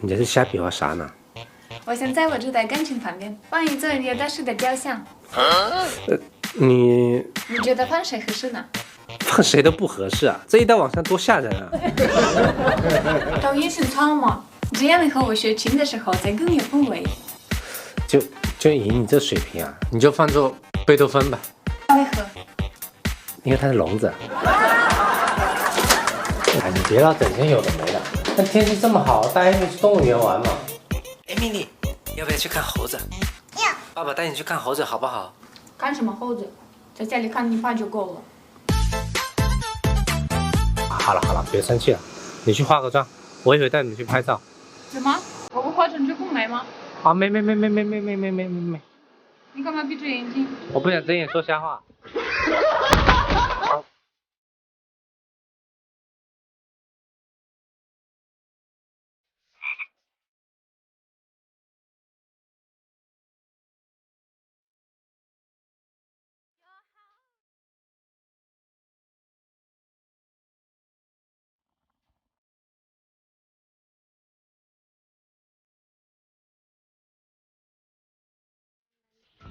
你这是瞎比划啥呢？我想在我这台钢琴旁边放一座有大师的雕像。你觉得放谁合适呢？放谁都不合适啊！这一到晚上多吓人啊！找野生草嘛，这样你和我学琴的时候才更有氛围。就以你这水平啊，你就放作贝多芬吧。为何？因为他是聋子。哎，你别老整些有的没的。那天气这么好，大家一起去动物园玩嘛。哎，米莉，要不要去看猴子？要。爸爸带你去看猴子好不好？看什么猴子？在家里看你画就够了。好了，别生气了，你去化个妆，我一会带你去拍照。怎么？我不化成这不美吗？啊，没。你干嘛闭着眼睛？我不想睁眼说瞎话。